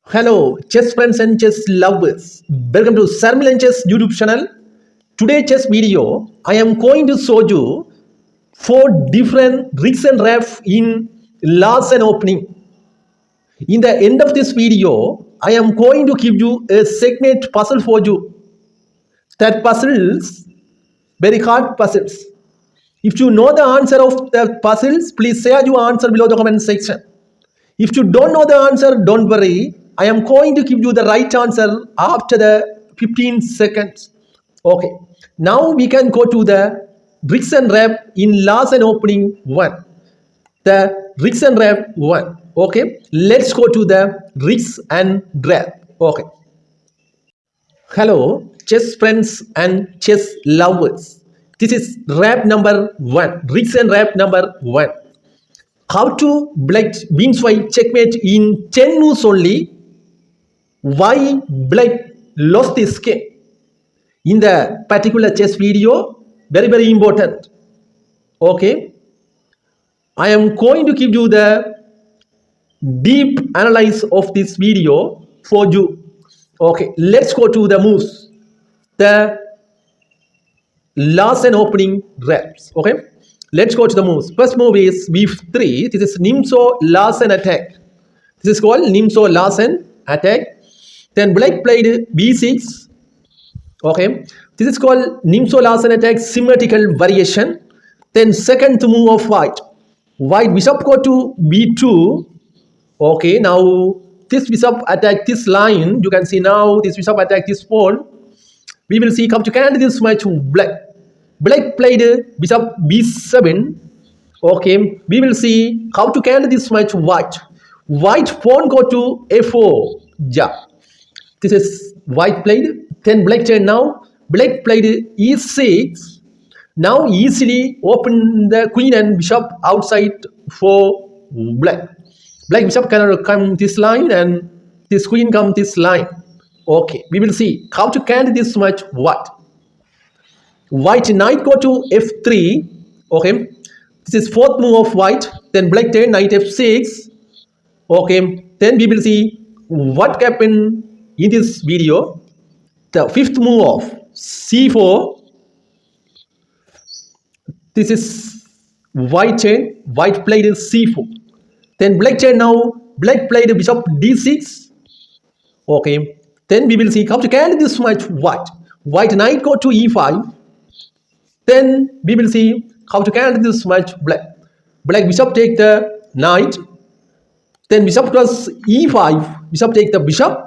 Hello, chess friends and chess lovers. Welcome to Sarmil Chess YouTube channel. Today chess video, I am going to show you 4 different rigs and ref in Larsen Opening. In the end of this video, I am going to give you a checkmate puzzle for you. That puzzles, very hard puzzles. If you know the answer of the puzzles, please share your answer below the comment section. If you don't know the answer, don't worry. I am going to give you the right answer after the 15 seconds. Okay. Now we can go to the rigs and rep in Larsen Opening 1. The rigs and rep 1. Okay. Let's go to the rigs and rep. Okay. Hello, chess friends and chess lovers. This is rep number 1. Rigs and rep number 1. How to black wins white checkmate in 10 moves only. Why black lost this game? In the particular chess video, very important. Okay, I am going to give you the deep analysis of this video for you. Okay, let's go to the moves. The Larsen Opening reps. Okay, let's go to the moves. First move is b3. This is nimzo-larsen attack. This is called nimzo-larsen attack. Then black played b6. Okay, this is called nimzo-larsen attack symmetrical variation. Then second move of white. White bishop go to b2. Okay, now this bishop attack this line. You can see now this bishop attack this pawn. We will see how to cancel this match black. Black played bishop b7. Okay, we will see how to cancel this match white. White pawn go to a4. Yeah. This is white played. Then black turn now. Black played e6. Now easily open the queen and bishop outside for black. Black bishop cannot come this line and this queen come this line. Okay, we will see how to cancel this match white. White knight go to f3. Okay, this is fourth move of white. Then black turn knight f6. Okay, then we will see what happened in this video. The fifth move of c4. This is white turn. White played c4. Then black turn now. Black played bishop d6. Okay, then we will see how to cancel this match white. White knight go to e5. Then we will see how to cancel this match black. Black bishop take the knight. Then bishop cross e5. Bishop take the bishop.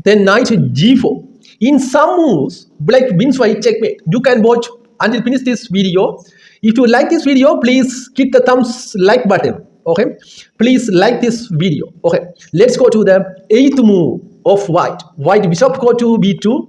Then knight g4. In some moves, black wins white checkmate. You can watch until finish this video. If you like this video, please hit the thumbs like button. Okay, please like this video. Okay, let's go to the 8th move of white. White bishop go to b2.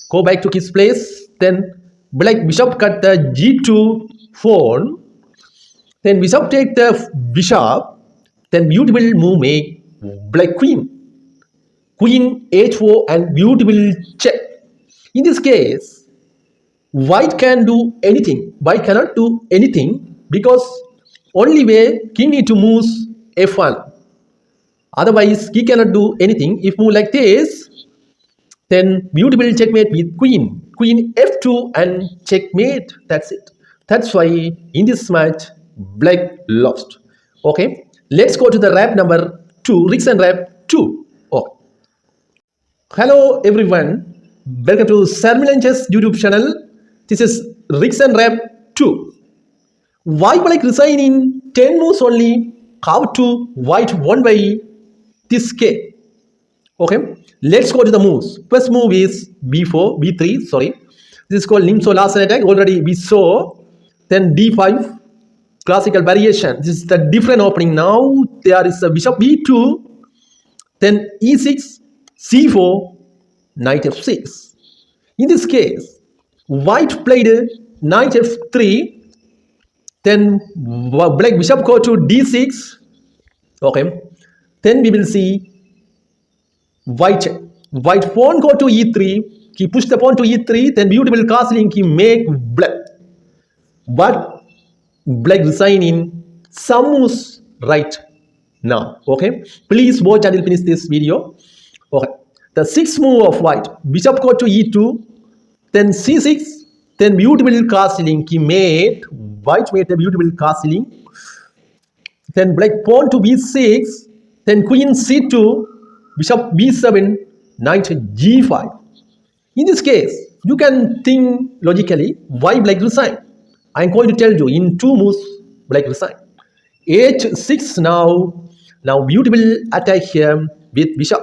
Go back to his place. Then black bishop cut the g2 pawn. Then bishop take the bishop. Then beautiful move make black queen. Queen h4 and beautiful check. In this case, white can do anything. White cannot do anything because only way king need to move f1. Otherwise, he cannot do anything. If move like this, then beautiful checkmate with queen. Queen f2 and checkmate. That's it. That's why in this match, black lost. Okay, let's go to the rep number 2. Rigs and rep 2. Okay. Hello everyone. Welcome to Sarmil Chess YouTube channel. This is rigs and rep 2. Why black resign in 10 moves only? How to white won by this game? Okay, let's go to the moves. First move is b4, b3. Sorry, this is called nimzo-larsen attack. Already we saw. Then d5, classical variation. This is the different opening. Now there is a bishop b2. Then e6, c4, knight f6. In this case, white played knight f3. Then black bishop go to d6. Okay, then we will see white pawn go to e3. He push the pawn to e3. Then beautiful castling he make black. But black resign in some moves right. now. Okay, please watch until finish this video. Okay, the sixth move of white, bishop go to e2, then c6, then beautiful castling. He made white made a beautiful castling. Then black pawn to b6, then queen c2, bishop b7, knight g5. In this case, you can think logically why black resign. I am going to tell you in two moves black resign. h6 now beautiful attack here with bishop.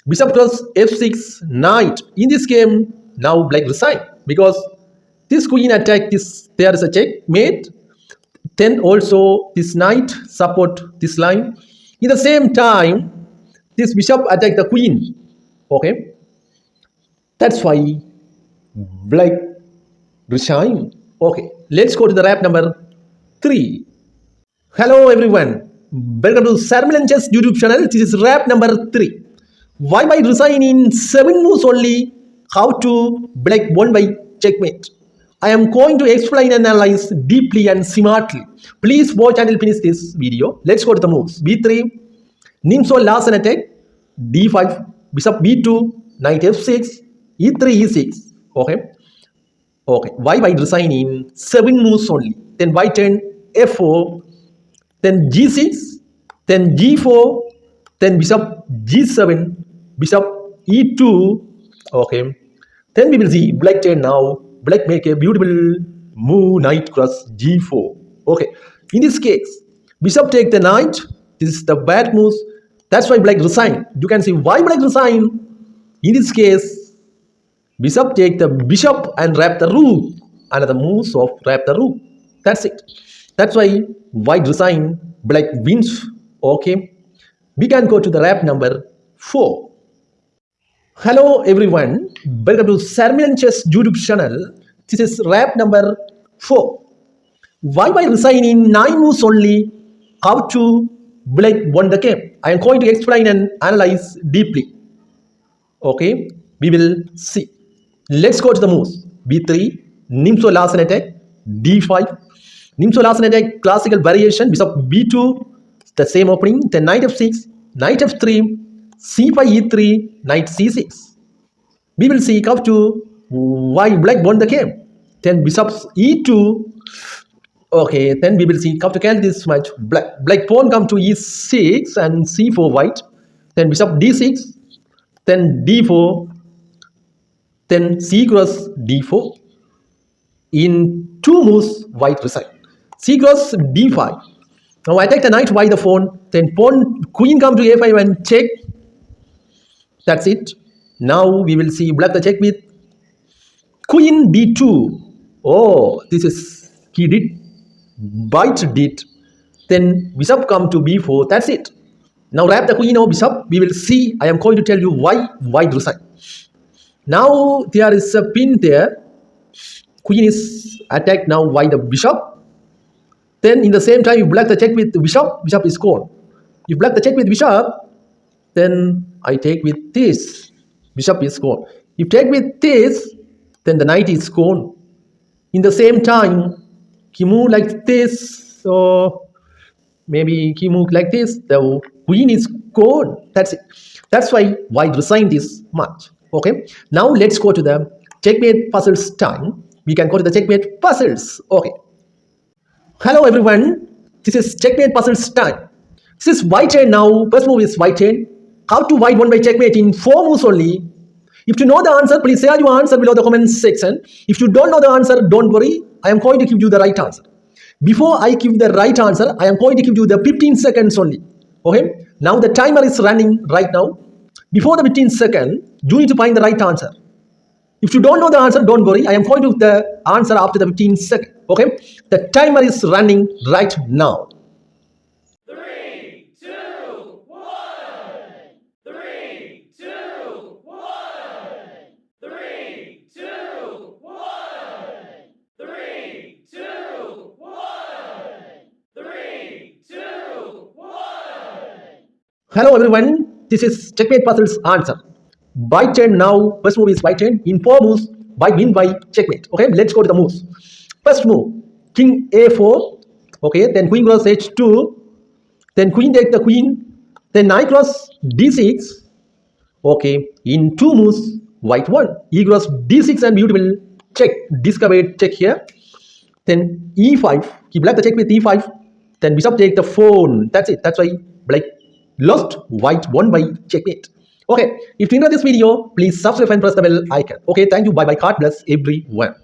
Bishop cross f6 knight. In this game now black resign because this queen attack this there is a checkmate. Then also this knight support this line. In the same time, this bishop attack the queen. Okay, that's why black resign. Okay, let's go to the wrap number 3. Hello everyone, welcome to Sarmilan Chess YouTube channel. This is wrap number 3. Why by resign in 7 moves only? How to black won by checkmate. I am going to explain and analyze deeply and smartly. Please watch until finish this video. Let's go to the moves. b3, nimzo-larsen attack, d5, bishop b2, knight f6, e3, e6. Okay. Why by resign in 7 moves only? Then white turn f4, then g6, then g4, then bishop g7, bishop e2. Okay. Then we will see black turn now. Black make a beautiful move, knight cross g4. Okay. In this case, bishop take the knight. This is the bad move. That's why black resign. You can see why black resign. In this case, bishop take the bishop and wrap the rook. Another moves of wrap the rook. That's it. That's why white resign, black wins. Okay. We can go to the wrap number 4. Hello everyone, welcome to Sarmilan Chess YouTube channel. This is wrap number 4. Why by resign in 9 moves only? How to black won the game? I am going to explain and analyze deeply. Okay, we will see. Let's go to the moves. b3, nimzo-larsen attack, d5, nimzo-larsen attack, classical variation, bishop b2, the same opening, then knight f6, knight f3, c5, e3, knight c6. We will see how to why black won the game. Then bishop e2. Okay, then we will see how to carry this match. Black pawn come to e6 and c4 white. Then bishop d6, then d4, then c cross d4. In 2 moves, white resign. C cross d5. Now I take the knight by the pawn. Then pawn queen come to a5 and check. That's it. Now we will see black the check with queen d2. Oh, this is he did. White did. Then bishop come to b4. That's it. Now wrap the queen or bishop. We will see. I am going to tell you why white resign. Now there is a pin there. Queen is attacked now by the bishop. Then in the same time, you black the check with the bishop. Bishop is gone. You black the check with bishop. Then I take with this. Bishop is gone. If take with this, then the knight is gone. In the same time, he move like this. So maybe he move like this. The queen is gone. That's it. That's why white resigned this much. Okay. Now let's go to the checkmate puzzles time. We can go to the checkmate puzzles. Okay. Hello everyone. This is checkmate puzzles time. This is white turn now. First move is white turn. How to white won by checkmate in 4 moves only. If you know the answer, please share your answer below the comment section. If you don't know the answer, don't worry. I am going to give you the right answer. Before I give the right answer, I am going to give you the 15 seconds only. Okay. Now the timer is running right now. Before the 15 seconds, you need to find the right answer. If you don't know the answer, don't worry. I am going to give the answer after the 15 seconds. Okay. The timer is running right now. 3, 2, 1. 3, 2, 1. 3, 2, 1. 3, 2, 1. 3, 2, 1. Hello everyone. This is checkmate puzzles answer. White turn now. First move is white turn. In 4 moves, white win by checkmate. Okay, let's go to the moves. First move, king a4. Okay, then queen cross h2. Then queen take the queen. Then knight cross d6. Okay, in two moves, white won. E cross d6 and beautiful check. Discovered check here. Then e5. He black the check with e5. Then bishop take the phone. That's it. That's why black lost, white won by checkmate. Okay, if you enjoyed this video, please subscribe and press the bell icon. Okay, thank you. Bye bye. God bless everyone.